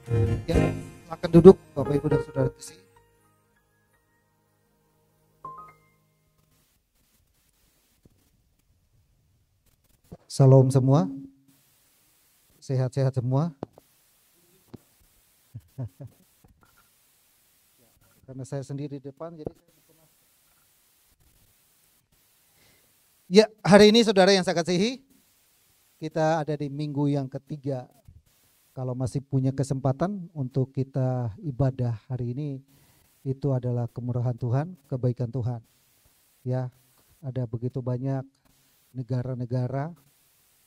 Ya, silakan duduk Bapak Ibu dan Saudara kasih. Salam semua. Sehat-sehat semua. Karena saya sendiri di depan jadi ya, hari ini saudara yang saya kasihi, kita ada di minggu yang ketiga. Kalau masih punya kesempatan untuk kita ibadah hari ini, itu adalah kemurahan Tuhan, kebaikan Tuhan. Ya, ada begitu banyak negara-negara,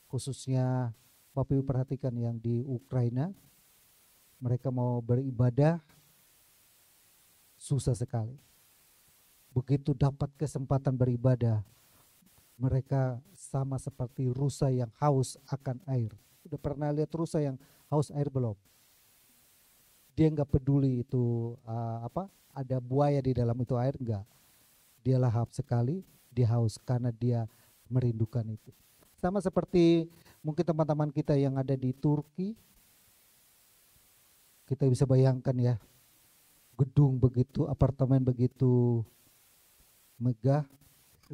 khususnya Bapak Ibu perhatikan yang di Ukraina, mereka mau beribadah susah sekali. Begitu dapat kesempatan beribadah, mereka sama seperti rusa yang haus akan air. Udah pernah lihat rusa yang haus air belum? Dia nggak peduli itu ada buaya di dalam itu air, enggak. Dia lahap sekali, dia haus karena dia merindukan itu. Sama seperti mungkin teman-teman kita yang ada di Turki, kita bisa bayangkan ya, gedung begitu, apartemen begitu megah.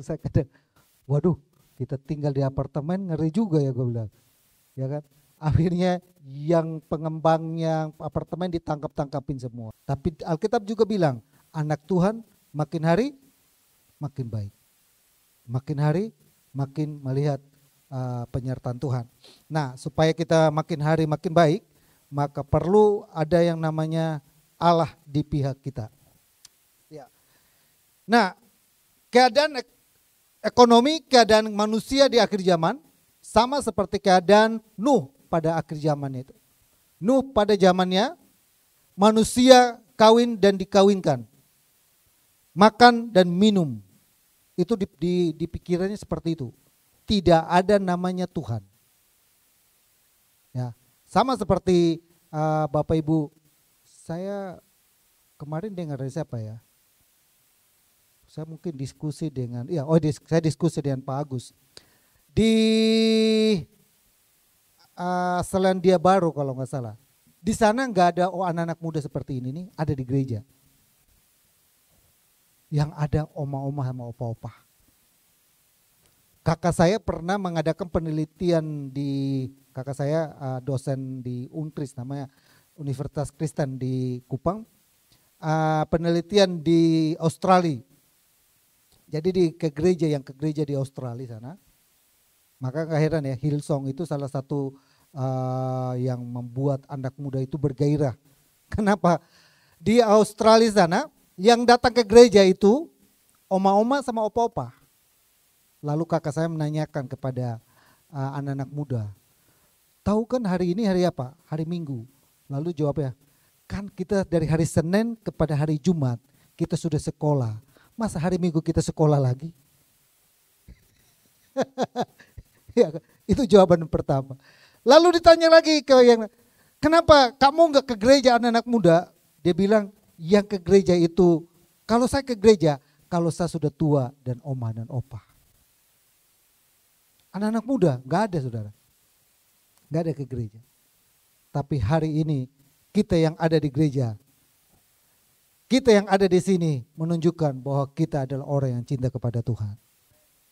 Saya kadang, waduh, kita tinggal di apartemen ngeri juga ya, gue bilang, ya kan? Akhirnya yang pengembangnya apartemen ditangkap-tangkapin semua. Tapi Alkitab juga bilang, anak Tuhan makin hari makin baik, makin hari makin melihat penyertaan Tuhan. Nah, supaya kita makin hari makin baik, maka perlu ada yang namanya Allah di pihak kita. Ya. Nah, keadaan ekonomi, keadaan manusia di akhir zaman sama seperti keadaan Nuh pada akhir zaman itu. Nuh pada zamannya manusia kawin dan dikawinkan, makan dan minum. Itu di pikirannya seperti itu. Tidak ada namanya Tuhan. Ya, sama seperti Bapak Ibu, saya kemarin dengar dari siapa ya? Saya mungkin diskusi dengan, saya diskusi dengan Pak Agus. Di Selandia Baru kalau nggak salah. Di sana nggak ada anak-anak muda seperti ini nih, ada di gereja. Yang ada oma-oma sama opa-opa. Kakak saya pernah mengadakan penelitian kakak saya dosen di Unkris, namanya Universitas Kristen di Kupang, penelitian di Australia. Jadi ke gereja di Australia sana, maka kehadiran ya, Hillsong itu salah satu yang membuat anak muda itu bergairah. Kenapa? Di Australia sana yang datang ke gereja itu oma-oma sama opa-opa. Lalu kakak saya menanyakan kepada anak-anak muda, tahu kan hari ini hari apa? Hari Minggu. Lalu jawabnya, kan kita dari hari Senin kepada hari Jumat kita sudah sekolah. Masa hari Minggu kita sekolah lagi? Ya, itu jawaban pertama. Lalu ditanya lagi ke yang, kenapa kamu nggak ke gereja anak-anak muda? Dia bilang, yang ke gereja itu, kalau saya ke gereja, kalau saya sudah tua dan oma dan opa. Anak-anak muda nggak ada, saudara, nggak ada ke gereja. Tapi hari ini kita yang ada di gereja, kita yang ada di sini menunjukkan bahwa kita adalah orang yang cinta kepada Tuhan.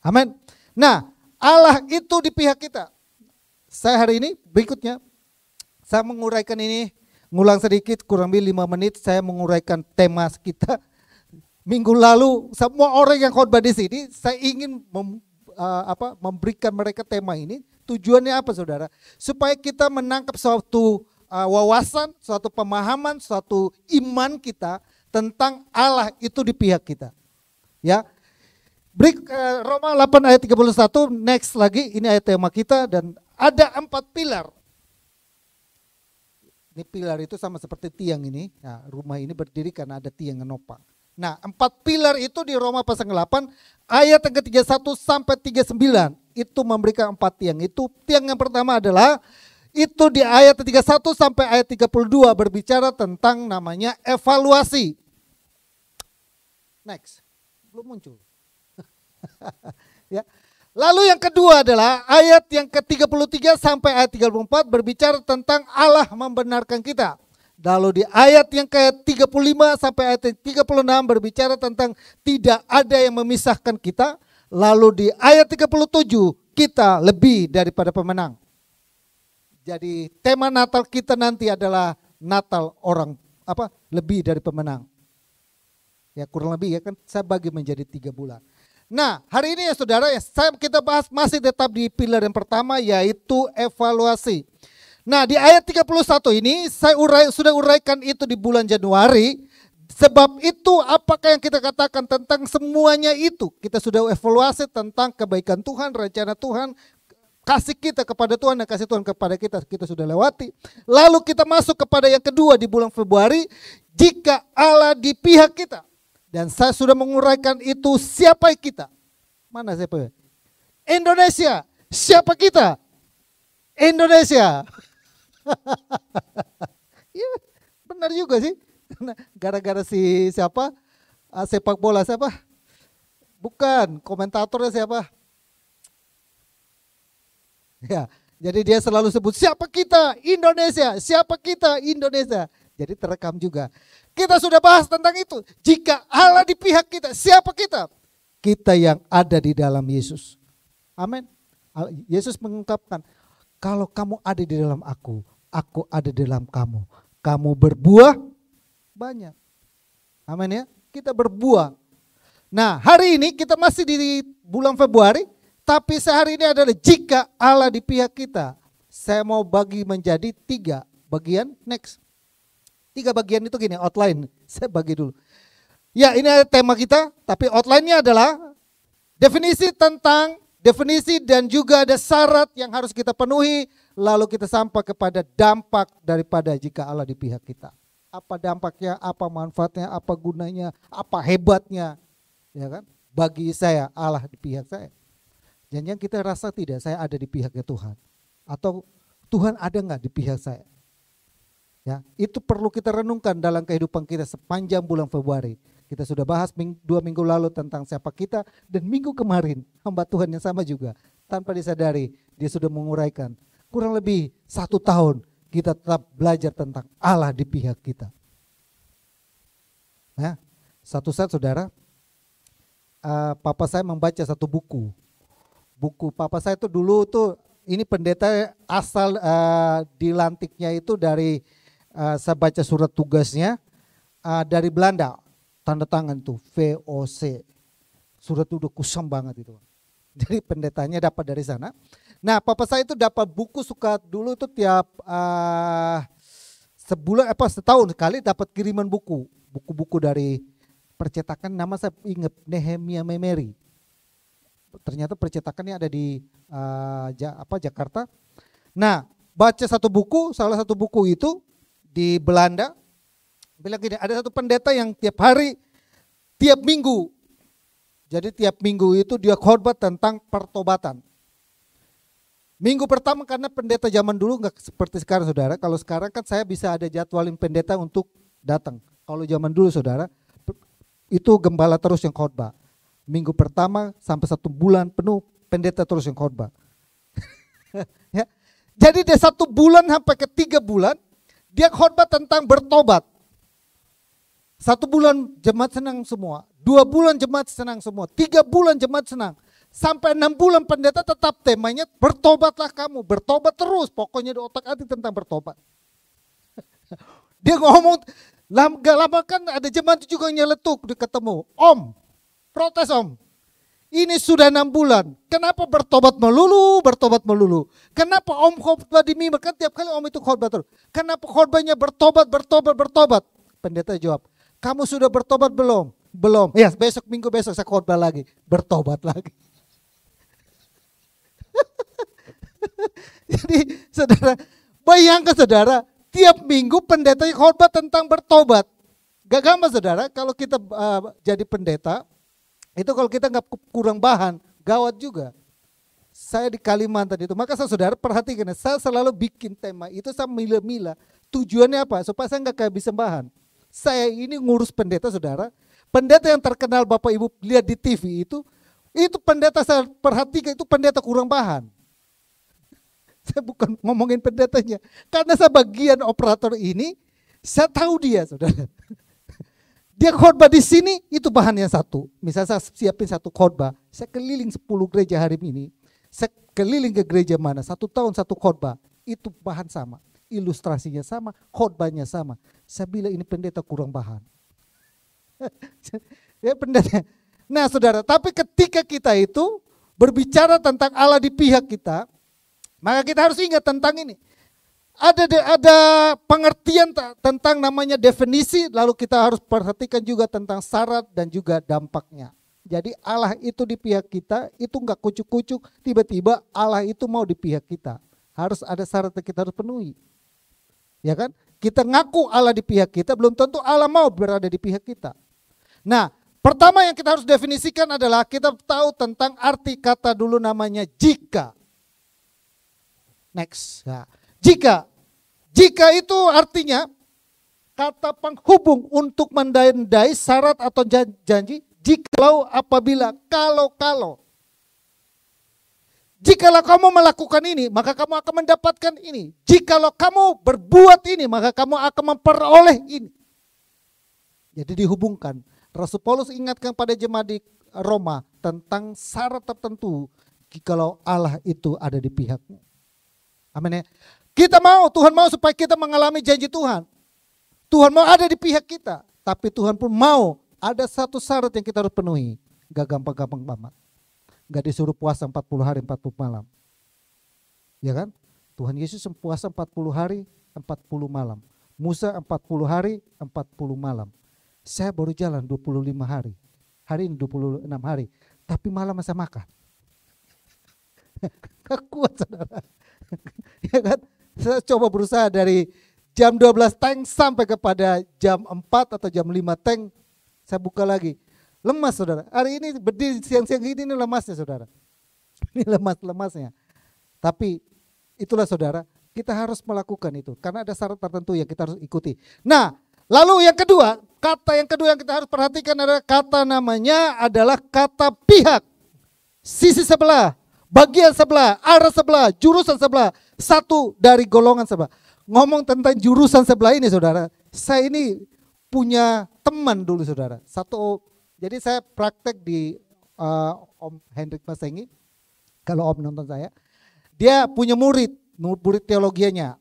Amin. Nah, Allah itu di pihak kita. Saya hari ini berikutnya, saya menguraikan ini, ngulang sedikit, kurang lebih 5 menit, saya menguraikan tema kita. Minggu lalu semua orang yang khotbah di sini, saya ingin memberikan mereka tema ini. Tujuannya apa, saudara? Supaya kita menangkap suatu wawasan, suatu pemahaman, suatu iman kita tentang Allah itu di pihak kita. Ya. Roma 8 ayat 31, next lagi, ini ayat tema kita, dan ada 4 pilar. Ini pilar itu sama seperti tiang ini. Nah, rumah ini berdiri karena ada tiang yang menopang. Nah, 4 pilar itu di Roma pasal 8 ayat yang ke-31 sampai 39 itu memberikan 4 tiang. Itu tiang yang pertama adalah itu di ayat 31 sampai ayat 32 berbicara tentang namanya evaluasi. Next. Belum muncul. Ya. Lalu yang kedua adalah ayat yang ke-33 sampai ayat 34 berbicara tentang Allah membenarkan kita. Lalu di ayat yang ke-35 sampai ayat 36 berbicara tentang tidak ada yang memisahkan kita. Lalu di ayat 37 kita lebih daripada pemenang. Jadi tema Natal kita nanti adalah Natal orang lebih dari pemenang. Ya kurang lebih ya kan saya bagi menjadi 3 bulan. Nah hari ini ya saudara ya kita bahas masih tetap di pilar yang pertama yaitu evaluasi. Nah di ayat 31 ini saya sudah uraikan itu di bulan Januari. Sebab itu apakah yang kita katakan tentang semuanya itu. Kita sudah evaluasi tentang kebaikan Tuhan, rencana Tuhan, kasih kita kepada Tuhan dan kasih Tuhan kepada kita sudah lewati. Lalu kita masuk kepada yang kedua di bulan Februari. Jika Allah di pihak kita. Dan saya sudah menguraikan itu siapa kita. Mana siapa? Indonesia. Siapa kita? Indonesia. Ya, benar juga sih. Gara-gara si siapa? Sepak bola siapa? Bukan, komentatornya siapa? Ya, jadi dia selalu sebut siapa kita? Indonesia. Siapa kita? Indonesia. Jadi terekam juga. Kita sudah bahas tentang itu. Jika Allah di pihak kita, siapa kita? Kita yang ada di dalam Yesus. Amin. Yesus mengungkapkan, kalau kamu ada di dalam aku ada di dalam kamu. Kamu berbuah banyak. Amin ya. Kita berbuah. Nah hari ini kita masih di bulan Februari. Tapi sehari ini adalah jika Allah di pihak kita. Saya mau bagi menjadi 3 bagian. Next. 3 bagian itu gini outline. Saya bagi dulu. Ya ini ada tema kita. Tapi outline-nya adalah definisi dan juga ada syarat yang harus kita penuhi. Lalu kita sampai kepada dampak daripada jika Allah di pihak kita. Apa dampaknya, apa manfaatnya, apa gunanya, apa hebatnya. Ya kan? Bagi saya Allah di pihak saya. Dan yang kita rasa tidak, saya ada di pihaknya Tuhan. Atau Tuhan ada enggak di pihak saya? Ya, itu perlu kita renungkan dalam kehidupan kita sepanjang bulan Februari. Kita sudah bahas 2 minggu lalu tentang siapa kita. Dan minggu kemarin hamba Tuhan yang sama juga. Tanpa disadari dia sudah menguraikan. Kurang lebih 1 tahun kita tetap belajar tentang Allah di pihak kita. Nah, satu saat saudara, papa saya membaca satu buku. Buku papa saya itu dulu tuh ini pendeta asal dilantiknya itu dari saya baca surat tugasnya dari Belanda, tanda tangan tuh VOC. Surat itu udah kusam banget itu. Jadi pendetanya dapat dari sana. Nah papa saya itu dapat buku suka dulu itu tiap setahun sekali dapat kiriman buku-buku dari percetakan, nama saya ingat Nehemia Memory. Ternyata percetakannya ada di Jakarta. Nah baca salah satu buku itu di Belanda. Bilang gini, ada satu pendeta yang tiap hari, tiap minggu. Jadi tiap minggu itu dia khotbah tentang pertobatan. Minggu pertama karena pendeta zaman dulu nggak seperti sekarang saudara. Kalau sekarang kan saya bisa ada jadwalin pendeta untuk datang. Kalau zaman dulu saudara, itu gembala terus yang khotbah. Minggu pertama sampai 1 bulan penuh pendeta terus yang khotbah. Ya. Jadi dia 1 bulan sampai ke 3 bulan dia khotbah tentang bertobat. 1 bulan jemaat senang semua, 2 bulan jemaat senang semua, 3 bulan jemaat senang. Sampai 6 bulan pendeta tetap temanya bertobatlah kamu, bertobat terus. Pokoknya di otak hati tentang bertobat. Dia ngomong, gak lama kan ada jemaat juga nyeletuk, dia ketemu, Om, protes Om. Ini sudah 6 bulan, kenapa bertobat melulu? Kenapa Om khotbah di mimbar? Kan tiap kali Om itu khotbah terus. Kenapa khotbahnya bertobat? Pendeta jawab, kamu sudah bertobat belum? Belum. Ya minggu besok saya khotbah lagi, bertobat lagi. Jadi saudara, bayangkan saudara, tiap minggu pendeta khotbah tentang bertobat. Gak gampang saudara, kalau kita jadi pendeta, itu kalau kita nggak kurang bahan, gawat juga. Saya di Kalimantan itu, maka saudara perhatikan, saya selalu bikin tema itu saya mila-mila. Tujuannya apa? Supaya saya nggak kehabisan bahan. Saya ini ngurus pendeta saudara, pendeta yang terkenal Bapak Ibu lihat di TV itu pendeta saya perhatikan itu pendeta kurang bahan. Saya bukan ngomongin pendetanya, karena saya bagian operator ini, Saya tahu dia, saudara. Dia khotbah di sini, itu bahannya satu. Misalnya saya siapin satu khotbah, saya keliling 10 gereja hari ini, saya keliling ke gereja mana, 1 tahun 1 khotbah, itu bahan sama, ilustrasinya sama, khotbahnya sama. Saya bilang ini pendeta kurang bahan. Ya pendeta. Nah saudara, tapi ketika kita itu berbicara tentang Allah di pihak kita, maka kita harus ingat tentang ini. Ada pengertian tentang namanya definisi, lalu kita harus perhatikan juga tentang syarat dan juga dampaknya. Jadi Allah itu di pihak kita, itu enggak kucuk-kucuk, tiba-tiba Allah itu mau di pihak kita. Harus ada syarat yang kita harus penuhi. Ya kan? Kita ngaku Allah di pihak kita, belum tentu Allah mau berada di pihak kita. Nah, pertama yang kita harus definisikan adalah kita tahu tentang arti kata dulu namanya jika. Next. Nah, jika itu artinya kata penghubung untuk mendai syarat atau janji, jikalau, apabila, kalau. Jikalau kamu melakukan ini, maka kamu akan mendapatkan ini. Jikalau kamu berbuat ini, maka kamu akan memperoleh ini. Jadi dihubungkan. Rasul Paulus ingatkan pada jemaat di Roma tentang syarat tertentu jikalau Allah itu ada di pihakmu. Amin ya. Tuhan mau supaya kita mengalami janji Tuhan. Tuhan mau ada di pihak kita. Tapi Tuhan pun mau ada satu syarat yang kita harus penuhi. Gak gampang-gampang banget. Gak disuruh puasa 40 hari 40 malam. Ya kan? Tuhan Yesus puasa 40 hari 40 malam. Musa 40 hari 40 malam. Saya baru jalan 25 hari. Hari ini 26 hari. Tapi malam saya makan. Gak kuat saudara. Ya kan? Saya coba berusaha dari jam 12 tank sampai kepada jam 4 atau jam 5 tank. Saya buka lagi. Lemas saudara. Hari ini berdiri siang-siang ini lemasnya saudara. Ini lemas-lemasnya. Tapi itulah saudara, kita harus melakukan itu. Karena ada syarat tertentu yang kita harus ikuti. Nah, lalu yang kedua, kata yang kedua yang kita harus perhatikan adalah kata namanya adalah kata pihak. Sisi sebelah, bagian sebelah, arah sebelah, jurusan sebelah. Satu dari golongan sebelah. Ngomong tentang jurusan sebelah ini saudara, saya ini punya teman dulu saudara. Jadi saya praktek di Om Hendrik Masengi. Kalau Om nonton saya, dia punya murid teologianya.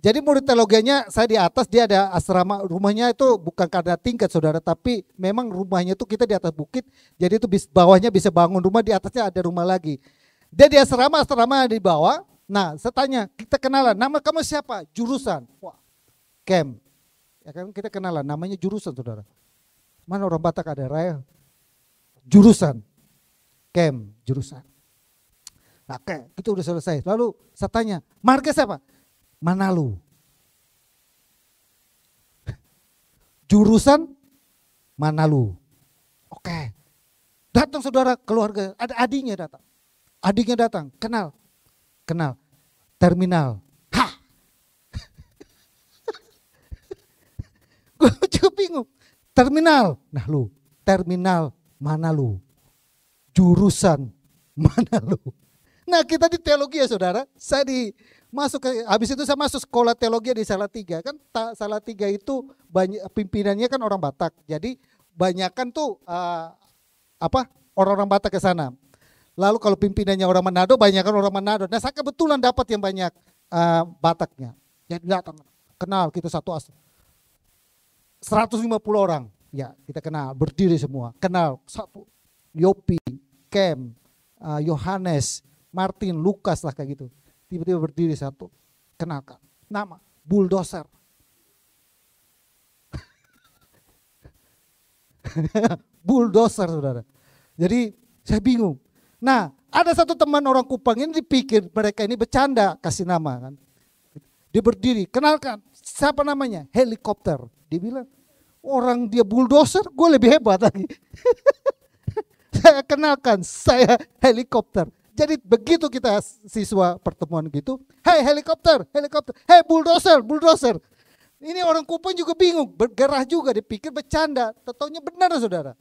Jadi murid teologianya saya di atas, dia ada asrama, rumahnya itu bukan karena tingkat saudara, tapi memang rumahnya itu kita di atas bukit. Jadi itu bawahnya bisa bangun rumah, di atasnya ada rumah lagi. Dia di asrama di bawah. Nah, saya tanya, kita kenalan, nama kamu siapa? Jurusan. Wah, camp. Ya kan kita kenalan, namanya jurusan saudara. Mana orang Batak ada raya? Jurusan. Camp, jurusan. Nah, oke, itu udah selesai. Lalu saya tanya, marga siapa? Manalu. Jurusan Manalu. Oke. Datang saudara keluarga, ada adiknya datang. Adiknya datang, kenal. Terminal. Hah. Gue juga bingung. Terminal. Nah lu, terminal mana lu? Jurusan mana lu? Nah kita di teologi ya saudara. Habis itu saya masuk sekolah teologi di Salatiga. Kan Salatiga itu banyak pimpinannya kan orang Batak. Jadi banyakan tuh orang-orang Batak ke sana. Lalu kalau pimpinannya orang Manado, banyakkan orang Manado. Nah saya kebetulan dapat yang banyak Bataknya. Jadi datang, kenal kita 150 orang. Ya kita kenal, berdiri semua. Kenal, satu, Yopi, Kem, Yohanes, Martin, Lukas lah kayak gitu. Tiba-tiba berdiri satu, kenalkan. Nama, Bulldozer. Bulldozer saudara. Jadi saya bingung. Nah, ada satu teman orang Kupang ini dipikir mereka ini bercanda kasih nama kan. Dia berdiri, kenalkan, siapa namanya? Helikopter. Dia bilang, orang dia bulldozer, gue lebih hebat lagi. Saya kenalkan, saya helikopter. Jadi begitu kita siswa pertemuan gitu, hey helikopter, hey bulldozer. Ini orang Kupang juga bingung, bergerah juga, dipikir bercanda, taunya benar saudara.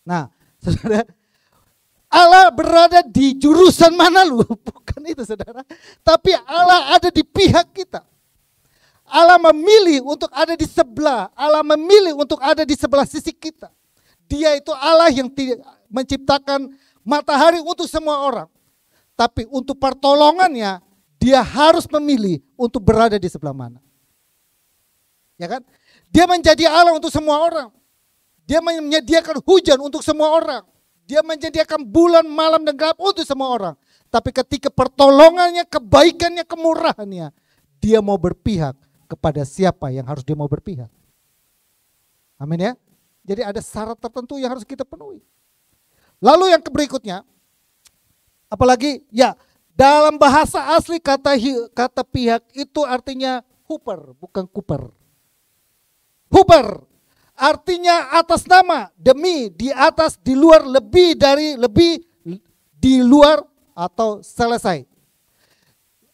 Nah, saudara, Allah berada di jurusan mana lu? Bukan itu saudara. Tapi Allah ada di pihak kita. Allah memilih untuk ada di sebelah, Allah memilih untuk ada di sebelah sisi kita. Dia itu Allah yang menciptakan matahari untuk semua orang. Tapi untuk pertolongannya, dia harus memilih untuk berada di sebelah mana. Ya kan? Dia menjadi Allah untuk semua orang. Dia menyediakan hujan untuk semua orang. Dia menyediakan bulan, malam, dan gelap untuk semua orang. Tapi ketika pertolongannya, kebaikannya, kemurahannya, dia mau berpihak kepada siapa yang harus dia mau berpihak. Amin ya. Jadi ada syarat tertentu yang harus kita penuhi. Lalu yang berikutnya, apalagi ya dalam bahasa asli kata pihak itu artinya huper, bukan kuper. Huper artinya atas nama, demi, di atas, di luar, lebih dari, lebih, di luar, atau selesai.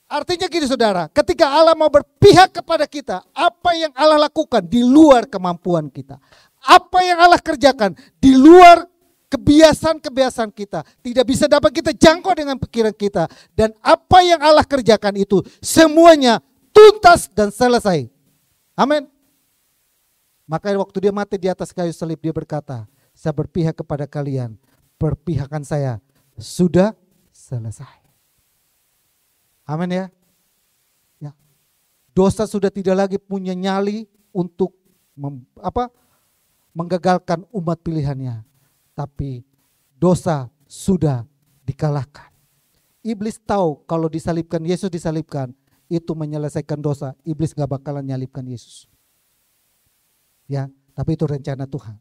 Artinya gini saudara, ketika Allah mau berpihak kepada kita, apa yang Allah lakukan di luar kemampuan kita. Apa yang Allah kerjakan di luar kebiasaan-kebiasaan kita. Tidak bisa dapat kita jangkau dengan pikiran kita. Dan apa yang Allah kerjakan itu semuanya tuntas dan selesai. Amin. Makanya waktu dia mati di atas kayu salib dia berkata, saya berpihak kepada kalian, perpihakan saya sudah selesai. Amin ya. Ya. Dosa sudah tidak lagi punya nyali untuk menggagalkan umat pilihannya. Tapi dosa sudah dikalahkan. Iblis tahu kalau disalibkan, Yesus disalibkan, itu menyelesaikan dosa. Iblis gak bakalan nyalibkan Yesus. Ya, tapi itu rencana Tuhan.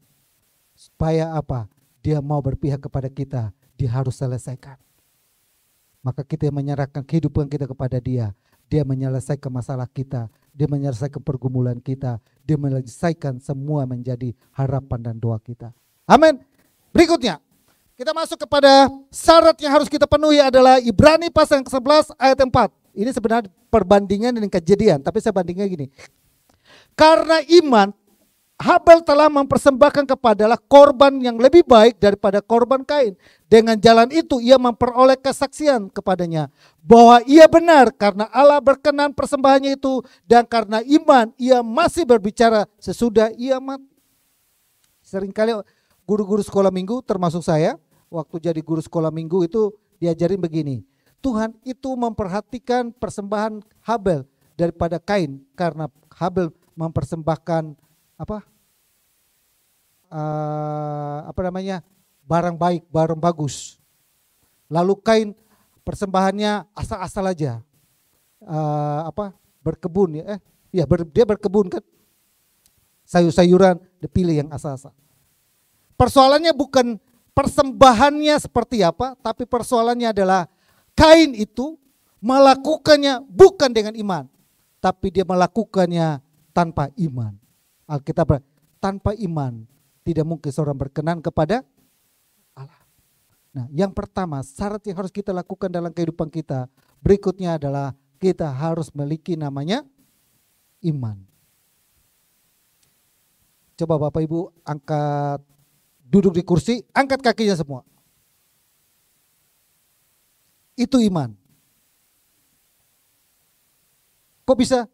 Supaya apa? Dia mau berpihak kepada kita, dia harus selesaikan. Maka kita menyerahkan kehidupan kita kepada dia. Dia menyelesaikan masalah kita. Dia menyelesaikan pergumulan kita. Dia menyelesaikan semua menjadi harapan dan doa kita. Amin. Berikutnya, kita masuk kepada syarat yang harus kita penuhi adalah Ibrani pasal yang ke-11 ayat 4. Ini sebenarnya perbandingan dengan Kejadian, tapi saya bandingnya gini. Karena iman, Habel telah mempersembahkan kepadanya korban yang lebih baik daripada korban Kain. Dengan jalan itu ia memperoleh kesaksian kepadanya bahwa ia benar karena Allah berkenan persembahannya itu, dan karena iman ia masih berbicara sesudah ia mati. Seringkali guru-guru sekolah minggu termasuk saya, waktu jadi guru sekolah minggu itu diajarin begini. Tuhan itu memperhatikan persembahan Habel daripada Kain karena Habel mempersembahkan barang baik, barang bagus. Lalu Kain persembahannya asal-asal aja, berkebun ya, dia berkebun kan, sayur-sayuran dipilih yang asal-asal. Persoalannya bukan persembahannya seperti apa, tapi persoalannya adalah Kain itu melakukannya bukan dengan iman, tapi dia melakukannya tanpa iman. Alkitab tanpa iman tidak mungkin seorang berkenan kepada Allah. Nah, yang pertama syarat yang harus kita lakukan dalam kehidupan kita berikutnya adalah kita harus memiliki namanya iman. Coba Bapak Ibu angkat, duduk di kursi, angkat kakinya semua. Itu iman. Kok bisa?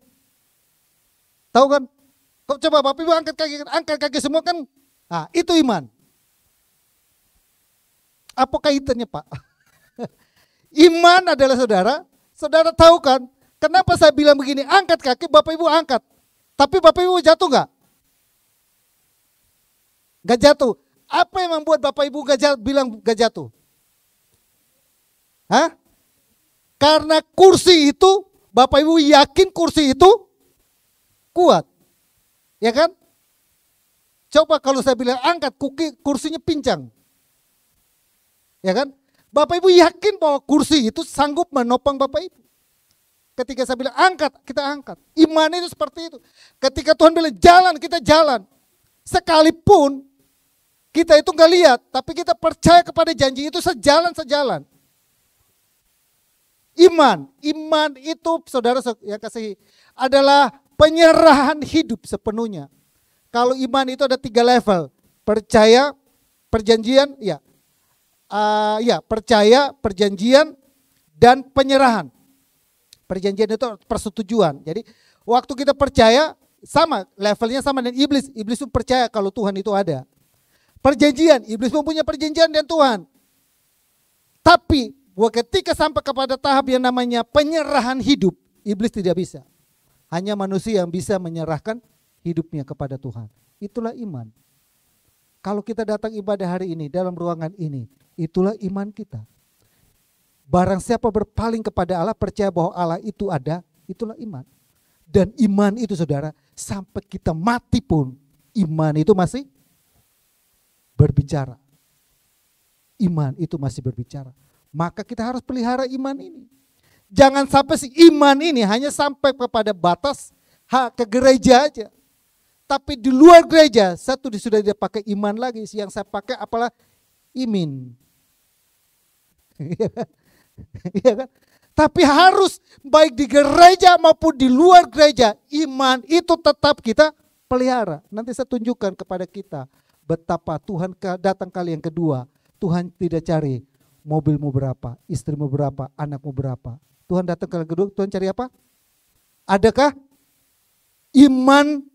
Tahu kan? Kok coba Bapak Ibu angkat kaki semua kan? Nah, itu iman. Apa kaitannya Pak? Iman adalah saudara tahu kan? Kenapa saya bilang begini? Angkat kaki, Bapak Ibu angkat. Tapi Bapak Ibu jatuh nggak? Nggak jatuh. Apa yang membuat Bapak Ibu bilang nggak jatuh? Hah? Karena kursi itu, Bapak Ibu yakin kursi itu kuat. Ya kan? Coba kalau saya bilang angkat, kursinya pincang. Ya kan? Bapak Ibu yakin bahwa kursi itu sanggup menopang Bapak Ibu. Ketika saya bilang angkat, kita angkat. Iman itu seperti itu. Ketika Tuhan bilang jalan, kita jalan. Sekalipun kita itu nggak lihat, tapi kita percaya kepada janji itu sejalan. Iman itu saudara yang kasih adalah penyerahan hidup sepenuhnya. Kalau iman itu ada 3 level, percaya, perjanjian, percaya, perjanjian, dan penyerahan. Perjanjian itu persetujuan. Jadi Waktu kita percaya, sama, levelnya sama dengan iblis. Iblis pun percaya kalau Tuhan itu ada. Perjanjian, iblis pun punya perjanjian dengan Tuhan. Tapi ketika sampai kepada tahap yang namanya penyerahan hidup, iblis tidak bisa. Hanya manusia yang bisa menyerahkan hidupnya kepada Tuhan. Itulah iman. Kalau kita datang ibadah hari ini dalam ruangan ini, itulah iman kita. Barang siapa berpaling kepada Allah, percaya bahwa Allah itu ada, itulah iman. Dan iman itu saudara, sampai kita mati pun, iman itu masih berbicara. Iman itu masih berbicara. Maka kita harus pelihara iman ini. Jangan sampai si iman ini hanya sampai kepada batas ke gereja aja. Tapi di luar gereja, satu sudah tidak pakai iman lagi. Yang saya pakai apalah imin. Iya kan? Tapi harus baik di gereja maupun di luar gereja, iman itu tetap kita pelihara. Nanti saya tunjukkan kepada kita betapa Tuhan datang kali yang kedua. Tuhan tidak cari mobilmu berapa, istrimu berapa, anakmu berapa. Tuhan datang kali kedua, Tuhan cari apa? Adakah iman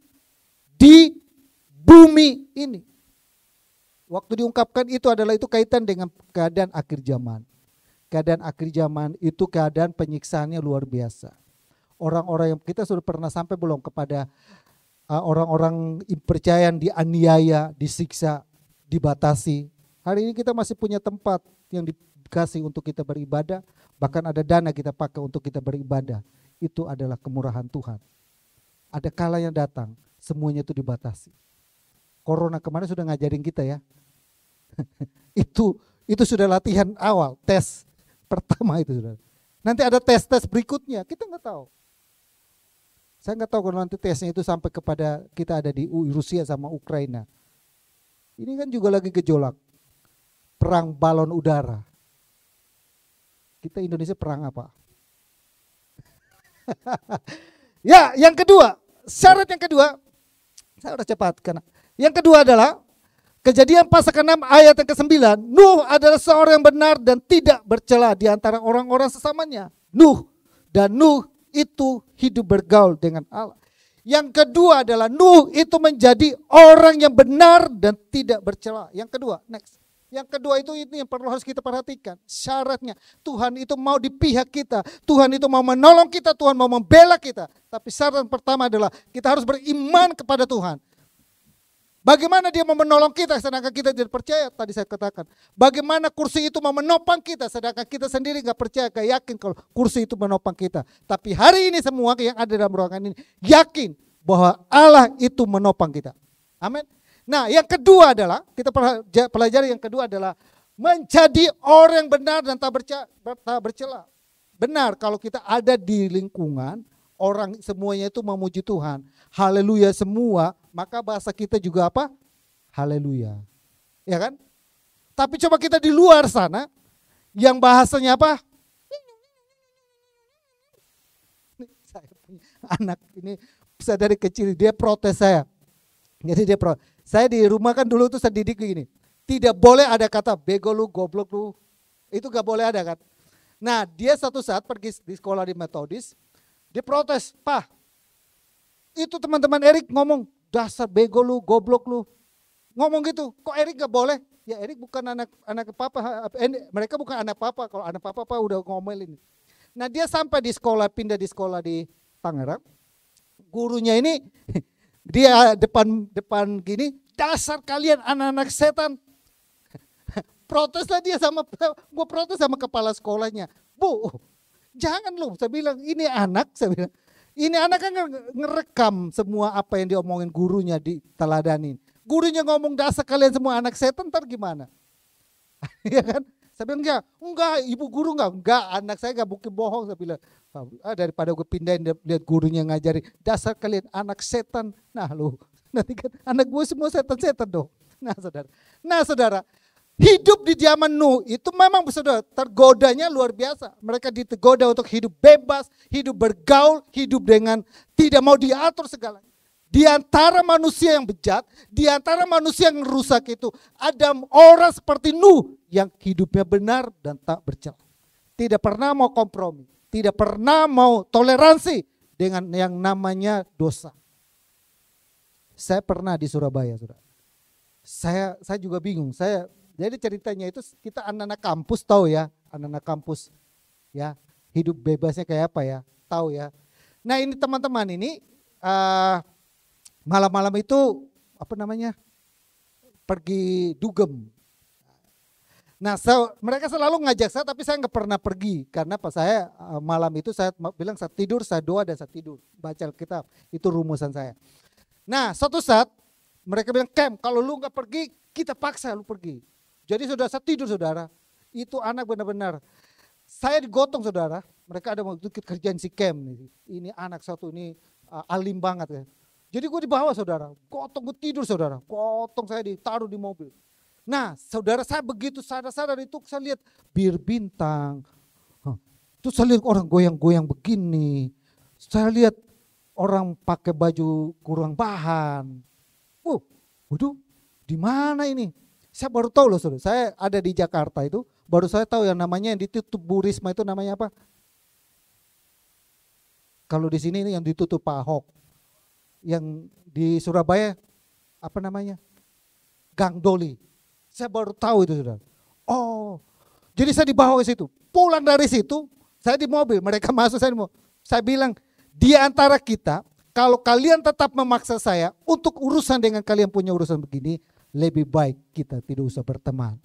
di bumi ini? Waktu diungkapkan itu adalah itu kaitan dengan keadaan akhir zaman. Keadaan akhir zaman itu keadaan penyiksaannya luar biasa. Orang-orang yang kita sudah pernah sampai belum kepada orang-orang percaya yang dianiaya, disiksa, dibatasi. Hari ini kita masih punya tempat yang dikasih untuk kita beribadah. Bahkan ada dana kita pakai untuk kita beribadah. Itu adalah kemurahan Tuhan. Ada kala yang datang, semuanya itu dibatasi. Corona kemarin sudah ngajarin kita ya. Itu sudah latihan awal, tes pertama itu sudah. Nanti ada tes-tes berikutnya, kita nggak tahu. Saya nggak tahu kalau nanti tesnya itu sampai kepada kita ada di Rusia sama Ukraina. Ini kan juga lagi gejolak, perang balon udara. Kita Indonesia perang apa? Ya, yang kedua, syarat yang kedua, saya udah cepat karena yang kedua adalah Kejadian pasal ke-6 ayat yang ke-9, Nuh adalah seorang yang benar dan tidak bercela di antara orang-orang sesamanya. Nuh itu hidup bergaul dengan Allah. Yang kedua adalah Nuh itu menjadi orang yang benar dan tidak bercela. Yang kedua, next. Yang kedua itu yang perlu harus kita perhatikan. Syaratnya Tuhan itu mau di pihak kita. Tuhan itu mau menolong kita, Tuhan mau membela kita. Tapi syarat pertama adalah kita harus beriman kepada Tuhan. Bagaimana dia mau menolong kita sedangkan kita tidak percaya? Tadi saya katakan. Bagaimana kursi itu mau menopang kita sedangkan kita sendiri gak percaya, gak yakin kalau kursi itu menopang kita. Tapi hari ini semua yang ada dalam ruangan ini yakin bahwa Allah itu menopang kita. Amin. Nah yang kedua adalah, kita pelajari yang kedua adalah menjadi orang yang benar dan tak bercela. Benar kalau kita ada di lingkungan, orang semuanya itu memuji Tuhan. Haleluya semua, maka bahasa kita juga apa? Haleluya. Ya kan? Tapi coba kita di luar sana, yang bahasanya apa? Saya punya anak ini, saya dari kecil dia protes saya. Jadi dia protes. Saya di rumah kan dulu tuh saya didik begini. Tidak boleh ada kata bego lu, goblok lu. Itu gak boleh ada kan. Nah dia satu saat pergi di sekolah di Metodis. Dia protes, Pak, itu teman-teman Erik ngomong, dasar bego lu, goblok lu. Ngomong gitu, kok Erik gak boleh? Ya Erik bukan anak papa, mereka bukan anak papa, kalau anak papa udah ngomelin. Nah dia sampai di sekolah, pindah di sekolah di Tangerang. Gurunya ini, dia depan gini, dasar kalian anak-anak setan. Proteslah dia gue protes sama kepala sekolahnya. Bu, jangan lu, saya bilang ini anak, ini anak kan ngerekam semua apa yang diomongin gurunya di teladanin. Gurunya ngomong dasar kalian semua anak setan, ntar gimana? Ya kan? Saya bilang enggak, ibu guru enggak, anak saya enggak mungkin bohong. Saya bilang, daripada gue pindahin lihat gurunya ngajari, dasar kalian anak setan. Nah lu, nanti kan anak gue semua setan-setan dong. Nah saudara, hidup di zaman Nuh itu memang saudara tergodanya luar biasa. Mereka digoda untuk hidup bebas, hidup bergaul, hidup dengan tidak mau diatur segalanya. Di antara manusia yang bejat, di antara manusia yang rusak itu ada orang seperti Nuh yang hidupnya benar dan tak bercela. Tidak pernah mau kompromi, tidak pernah mau toleransi dengan yang namanya dosa. Saya pernah di Surabaya, saudara. Saya juga bingung. Jadi ceritanya itu kita anak-anak kampus tahu ya, anak-anak kampus ya hidup bebasnya kayak apa ya, tahu ya. Nah ini teman-teman ini malam-malam itu apa namanya pergi dugem. Nah mereka selalu ngajak saya tapi saya nggak pernah pergi karena pas saya malam itu saya bilang saya tidur, saya doa dan saya tidur baca Alkitab, itu rumusan saya. Nah suatu saat mereka bilang Kem kalau lu nggak pergi kita paksa lu pergi. Jadi saudara saya tidur saudara, itu anak benar-benar saya digotong saudara, mereka ada waktu kerjaan si Kem ini anak satu ini alim banget ya. Jadi gue dibawa saudara, gotong gue tidur saudara, gotong saya ditaruh di mobil. Nah saudara saya begitu sadar-sadar itu saya lihat bir bintang, terus saya lihat orang goyang-goyang begini, saya lihat orang pakai baju kurang bahan. Waduh, di mana ini? Saya baru tahu loh saudara, saya ada di Jakarta itu, baru saya tahu yang namanya yang ditutup Bu Risma itu namanya apa? Kalau di sini yang ditutup Pak Ahok, yang di Surabaya apa namanya? Gang Doli. Saya baru tahu itu saudara. Oh, jadi saya dibawa ke situ. Pulang dari situ, saya di mobil, mereka masuk saya di mobil. Saya bilang, di antara kita, kalau kalian tetap memaksa saya untuk urusan dengan kalian punya urusan begini, lebih baik kita tidak usah berteman.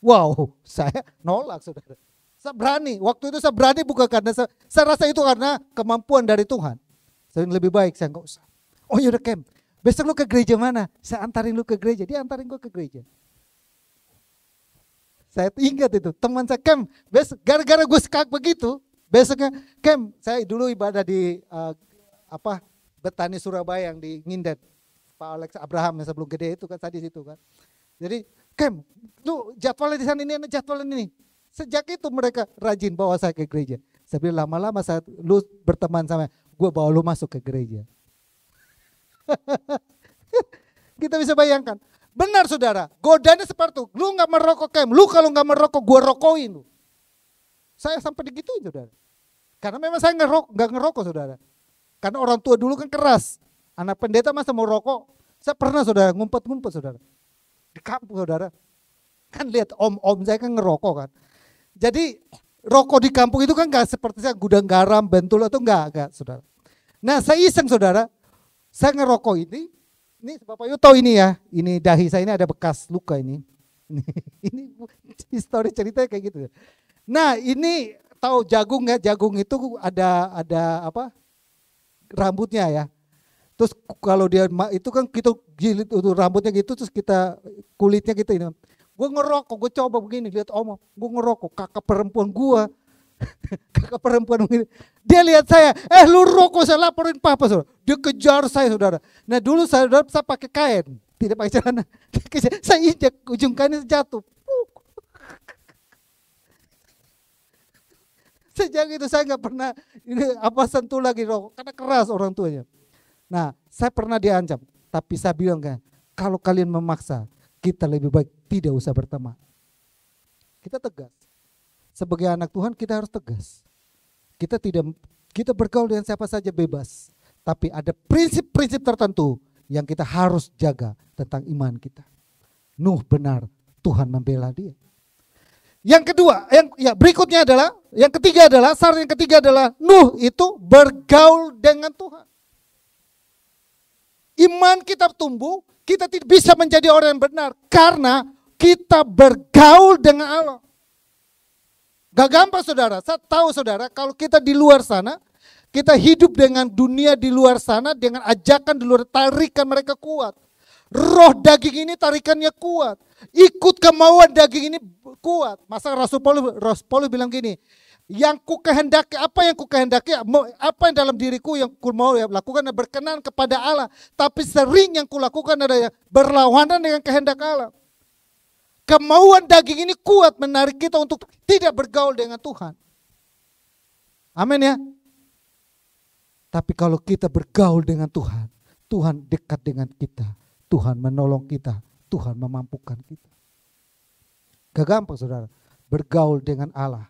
Wow, saya nolak saudara. Saya berani, waktu itu saya berani bukan karena saya rasa itu karena kemampuan dari Tuhan. Saya lebih baik saya nggak usah. Oh yaudah Kem, besok lu ke gereja mana? Saya antarin lu ke gereja, dia antarin gue ke gereja. Saya ingat itu, teman saya Kem, gara-gara gue sekak begitu, besoknya Kem, saya dulu ibadah di Betani Surabaya yang di Ngindet. Pak Alex Abraham yang sebelum gede itu kan saya di situ kan. Jadi Kem, lu jadwalnya di sana ini, jadwalnya ini. Sejak itu mereka rajin bawa saya ke gereja. Saya bilang lama-lama lu berteman sama gue bawa lu masuk ke gereja. Kita bisa bayangkan. Benar saudara, godanya seperti itu. Lu gak merokok Kem, lu kalau gak merokok gue rokokin lu. Saya sampai digituin saudara. Karena memang saya gak ngerokok saudara. Karena orang tua dulu kan keras. Anak pendeta masa mau rokok. Saya pernah saudara ngumpet-ngumpet saudara. Di kampung saudara. Kan lihat om-om saya kan ngerokok kan. Jadi rokok di kampung itu kan gak seperti saya gudang garam, bentul atau enggak saudara. Nah saya iseng saudara. Saya ngerokok ini Bapak Ibu tahu ini ya. Ini dahi saya ini ada bekas luka ini. Ini histori ceritanya kayak gitu. Nah ini tahu jagung ya, jagung itu ada apa? Rambutnya ya. Terus kalau dia itu kan kita jilid itu rambutnya gitu terus kita kulitnya gitu ini. Gue ngerokok, gue coba begini lihat om, gue ngerokok kakak perempuan gue, kakak perempuan begini. Dia lihat saya, lu rokok saya laporin papa saudara. Dia kejar saya saudara. Nah dulu saya pakai kain, tidak pakai celana. Saya injak ujung kainnya jatuh. Sejak itu saya nggak pernah sentuh lagi rokok karena keras orang tuanya. Nah, saya pernah diancam, tapi saya bilang kan, kalau kalian memaksa, kita lebih baik tidak usah berteman. Kita tegas. Sebagai anak Tuhan kita harus tegas. Kita bergaul dengan siapa saja bebas, tapi ada prinsip-prinsip tertentu yang kita harus jaga tentang iman kita. Nuh benar, Tuhan membela dia. Yang kedua, yang ketiga adalah Nuh itu bergaul dengan Tuhan. Iman kita tumbuh, kita tidak bisa menjadi orang yang benar karena kita bergaul dengan Allah. Gak gampang saudara, saya tahu saudara kalau kita di luar sana, kita hidup dengan dunia di luar sana, dengan ajakan di luar, tarikan mereka kuat. Roh daging ini tarikannya kuat, ikut kemauan daging ini kuat. Masa Rasul Paulus bilang gini, yang ku kehendaki, apa yang ku kehendaki, apa yang dalam diriku yang ku mau lakukan berkenan kepada Allah. Tapi sering yang ku lakukan adalah berlawanan dengan kehendak Allah. Kemauan daging ini kuat menarik kita untuk tidak bergaul dengan Tuhan. Amin ya. Tapi kalau kita bergaul dengan Tuhan, Tuhan dekat dengan kita, Tuhan menolong kita, Tuhan memampukan kita. Gak gampang saudara, bergaul dengan Allah.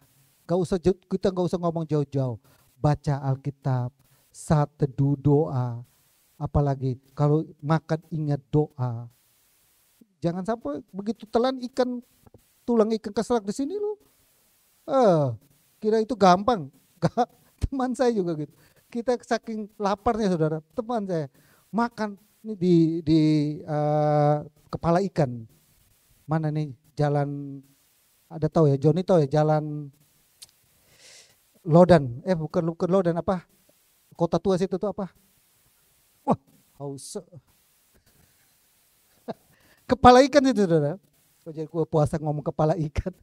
Kita gak usah ngomong jauh-jauh. baca Alkitab, saat teduh doa, apalagi kalau makan ingat doa. Jangan sampai begitu telan ikan, tulang ikan keselak di sini lu. Kira itu gampang. Gak, teman saya juga gitu. Kita saking laparnya saudara, teman saya makan ini di kepala ikan. Mana nih jalan, ada tahu ya, Joni tahu ya, jalan Lodan, bukan Lodan, apa? Kota tua situ tuh apa? Wah, haus. Kepala ikan itu saudara. Jadi gue puasa ngomong kepala ikan.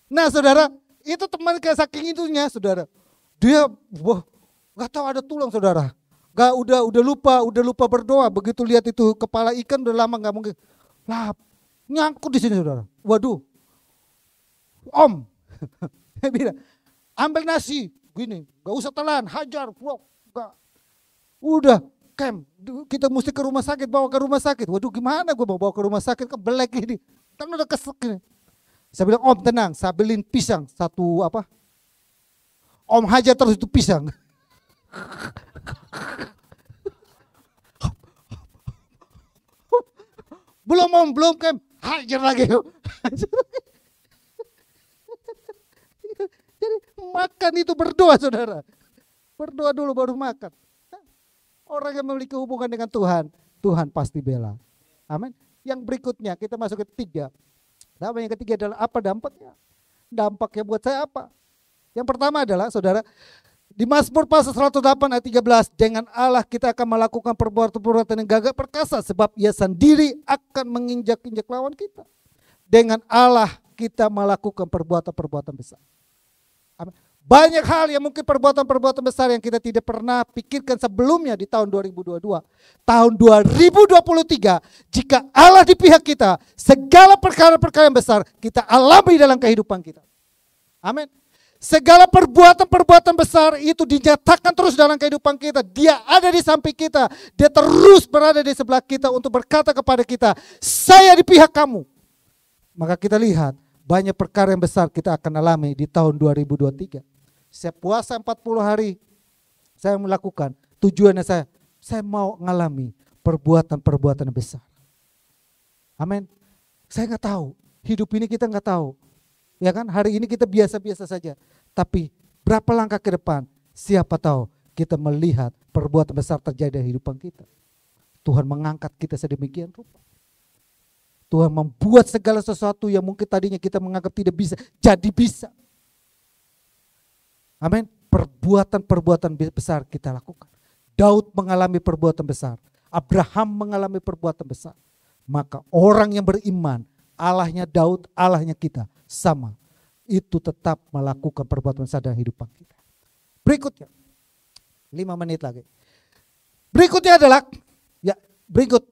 Nah saudara, itu teman kayak saking itunya saudara. Dia nggak tahu ada tulang saudara. Udah lupa berdoa. Begitu lihat itu kepala ikan udah lama nggak mungkin. Lah, nyangkut di sini saudara. Waduh, Om, dia bilang, ambil nasi, gini, gak usah telan, hajar, gak. Udah, kita mesti ke rumah sakit, bawa ke rumah sakit. Waduh, gimana gue bawa ke rumah sakit, kebelek ini, kan udah kesek ini. Saya bilang, Om tenang, saya beliin pisang satu apa? Om hajar terus itu pisang. Belum Om, belum hajar lagi. Jadi makan itu berdoa saudara. Berdoa dulu baru makan. Orang yang memiliki hubungan dengan Tuhan, Tuhan pasti bela. Amin. Yang berikutnya kita masuk ke ketiga. Yang ketiga adalah apa dampaknya? Dampaknya buat saya apa? Yang pertama adalah saudara, di Mazmur pasal 108 ayat 13, dengan Allah kita akan melakukan perbuatan-perbuatan yang gagah perkasa sebab Ia sendiri akan menginjak-injak lawan kita. Dengan Allah kita melakukan perbuatan-perbuatan besar. Amin. Banyak hal yang mungkin perbuatan-perbuatan besar yang kita tidak pernah pikirkan sebelumnya di tahun 2022. Tahun 2023, jika Allah di pihak kita, segala perkara-perkara yang besar kita alami dalam kehidupan kita. Amin. Segala perbuatan-perbuatan besar itu dinyatakan terus dalam kehidupan kita. Dia ada di samping kita. Dia terus berada di sebelah kita untuk berkata kepada kita, saya di pihak kamu. Maka kita lihat banyak perkara yang besar kita akan alami di tahun 2023. Saya puasa 40 hari, saya melakukan. Tujuannya saya mau ngalami perbuatan-perbuatan besar. Amin. Saya nggak tahu, hidup ini kita nggak tahu. Ya kan, hari ini kita biasa-biasa saja. Tapi berapa langkah ke depan, siapa tahu kita melihat perbuatan besar terjadi dalam kehidupan kita. Tuhan mengangkat kita sedemikian rupa. Tuhan membuat segala sesuatu yang mungkin tadinya kita menganggap tidak bisa, jadi bisa. Amin. Perbuatan-perbuatan besar kita lakukan. Daud mengalami perbuatan besar. Abraham mengalami perbuatan besar. Maka orang yang beriman, Allahnya Daud, Allahnya kita, sama. Itu tetap melakukan perbuatan besar dalam kehidupan kita. Berikutnya, 5 menit lagi. Berikutnya adalah,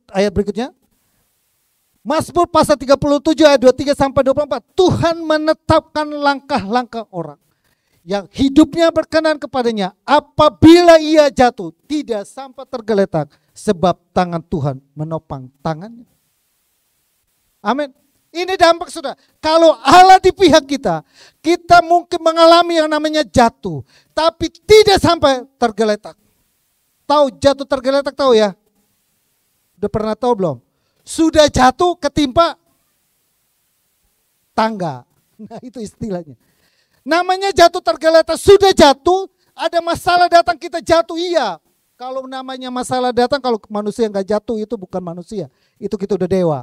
ayat berikutnya. Mazmur pasal 37 ayat 23 sampai 24. Tuhan menetapkan langkah-langkah orang yang hidupnya berkenan kepadanya, apabila ia jatuh tidak sampai tergeletak, sebab tangan Tuhan menopang tangannya. Amin. Ini dampak sudah. Kalau Allah di pihak kita, kita mungkin mengalami yang namanya jatuh, tapi tidak sampai tergeletak. Tahu jatuh tergeletak, tahu ya? Udah pernah tahu belum? Sudah jatuh ketimpa tangga. Nah itu istilahnya. Namanya jatuh tergeletak, sudah jatuh, ada masalah datang kita jatuh, iya. Kalau namanya masalah datang, kalau manusia nggak jatuh itu bukan manusia, itu kita udah dewa.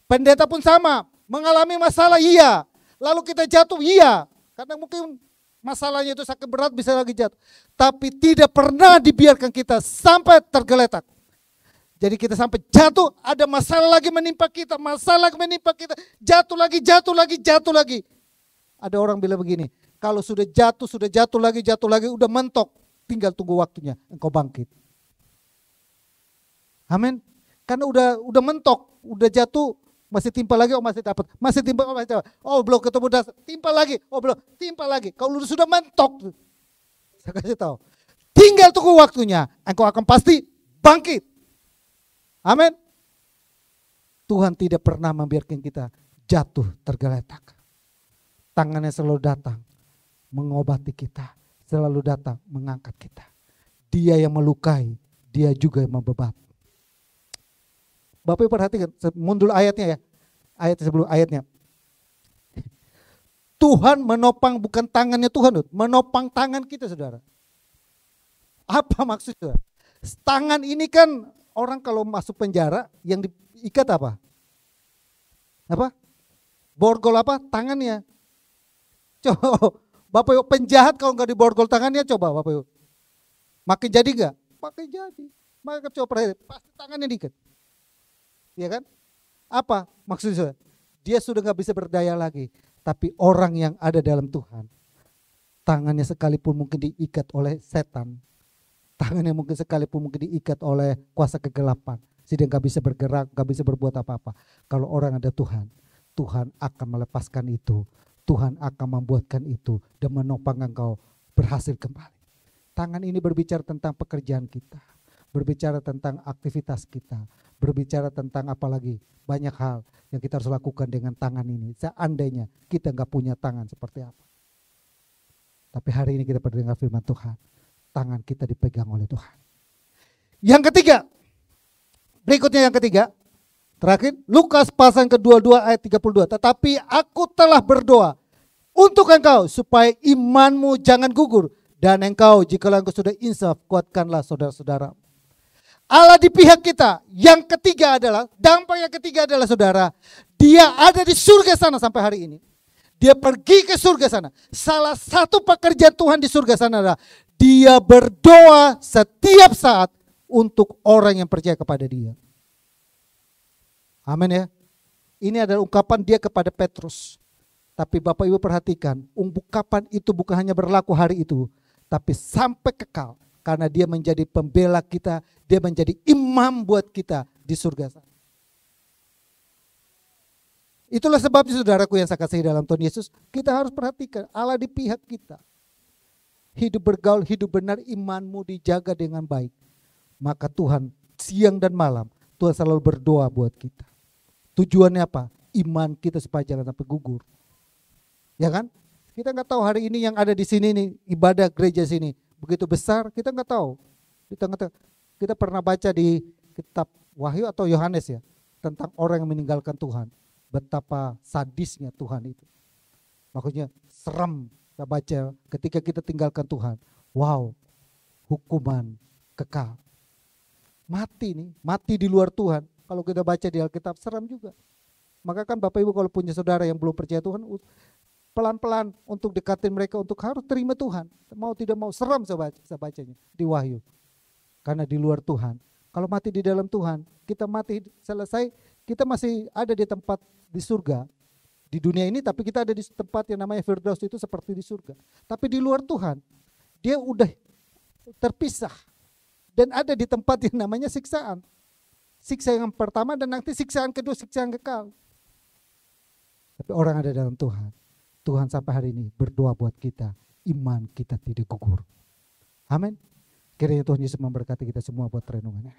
Pendeta pun sama, mengalami masalah, iya. Lalu kita jatuh, iya. Karena mungkin masalahnya itu sakit berat, bisa lagi jatuh. Tapi tidak pernah dibiarkan kita sampai tergeletak. Jadi kita sampai jatuh, ada masalah lagi menimpa kita, masalah lagi menimpa kita, jatuh lagi, jatuh lagi, jatuh lagi. Ada orang bilang begini, kalau sudah jatuh lagi, udah mentok, tinggal tunggu waktunya, engkau bangkit. Amin. Karena udah mentok, udah jatuh, masih timpa lagi, masih dapat, masih timpa, masih dapat. Oh belum ketemu dasar, timpa lagi, belum, timpa lagi. Kalau sudah mentok, saya kasih tahu, tinggal tunggu waktunya, engkau akan pasti bangkit. Amin. Tuhan tidak pernah membiarkan kita jatuh tergeletak. Tangannya selalu datang mengobati kita selalu datang mengangkat kita. Dia yang melukai, dia juga yang membebat. Bapak Ibu perhatikan, mundur ayatnya ya. Ayat sebelum ayatnya. Tuhan menopang, bukan tangannya Tuhan, menopang tangan kita, saudara. Apa maksudnya? Tangan ini kan orang kalau masuk penjara yang diikat apa? Apa? Borgol apa? Tangannya. Coba Bapak Ibu, penjahat kalau nggak diborgol tangannya, coba Bapak Ibu. Makin jadi nggak? Makin jadi. Maka coba perhatikan, pasti tangannya diikat. Ya kan? Apa maksudnya? Dia sudah nggak bisa berdaya lagi. Tapi orang yang ada dalam Tuhan, tangannya sekalipun mungkin diikat oleh setan, tangannya mungkin sekalipun mungkin diikat oleh kuasa kegelapan, sehingga nggak bisa bergerak, nggak bisa berbuat apa-apa. Kalau orang ada Tuhan, Tuhan akan melepaskan itu, Tuhan akan membuatkan itu dan menopang engkau berhasil kembali. Tangan ini berbicara tentang pekerjaan kita, berbicara tentang aktivitas kita, berbicara tentang apalagi banyak hal yang kita harus lakukan dengan tangan ini. Seandainya kita nggak punya tangan seperti apa. Tapi hari ini kita mendengar firman Tuhan, tangan kita dipegang oleh Tuhan. Yang ketiga, berikutnya yang ketiga, terakhir, Lukas pasal ke-22 ayat 32. Tetapi aku telah berdoa untuk engkau supaya imanmu jangan gugur. Dan engkau jikalau engkau sudah insaf, kuatkanlah saudara-saudara. Allah di pihak kita. Yang ketiga adalah, dampak yang ketiga adalah saudara, dia ada di surga sana sampai hari ini. Dia pergi ke surga sana. Salah satu pekerjaan Tuhan di surga sana adalah dia berdoa setiap saat untuk orang yang percaya kepada dia. Amin ya. Ini adalah ungkapan dia kepada Petrus. Tapi Bapak Ibu perhatikan, ungkapan itu bukan hanya berlaku hari itu, tapi sampai kekal. Karena dia menjadi pembela kita, dia menjadi imam buat kita di surga sana. Itulah sebabnya saudaraku yang saya kasihi dalam Tuhan Yesus, kita harus perhatikan Allah di pihak kita. Hidup bergaul, hidup benar, imanmu dijaga dengan baik. Maka Tuhan siang dan malam, Tuhan selalu berdoa buat kita. Tujuannya apa? Iman kita supaya jangan sampai gugur. Ya kan? Kita nggak tahu hari ini yang ada di sini nih, ibadah gereja sini begitu besar, kita nggak tahu. Kita pernah baca di kitab Wahyu atau Yohanes ya, tentang orang yang meninggalkan Tuhan. Betapa sadisnya Tuhan itu. Makanya seram kita baca ketika kita tinggalkan Tuhan. Wow, hukuman kekal. Mati nih, mati di luar Tuhan. Kalau kita baca di Alkitab seram juga. Maka kan Bapak Ibu kalau punya saudara yang belum percaya Tuhan, pelan-pelan untuk dekatin mereka untuk harus terima Tuhan. Mau tidak mau seram saya bacanya di Wahyu. Karena di luar Tuhan. Kalau mati di dalam Tuhan, kita mati selesai, kita masih ada di tempat di surga. Di dunia ini tapi kita ada di tempat yang namanya Firdaus, itu seperti di surga. Tapi di luar Tuhan, dia udah terpisah. Dan ada di tempat yang namanya siksaan. Siksa yang pertama dan nanti siksaan kedua, siksaan kekal. Tapi orang ada dalam Tuhan. Tuhan sampai hari ini berdoa buat kita, iman kita tidak gugur. Amin. Kiranya Tuhan Yesus memberkati kita semua buat renungannya.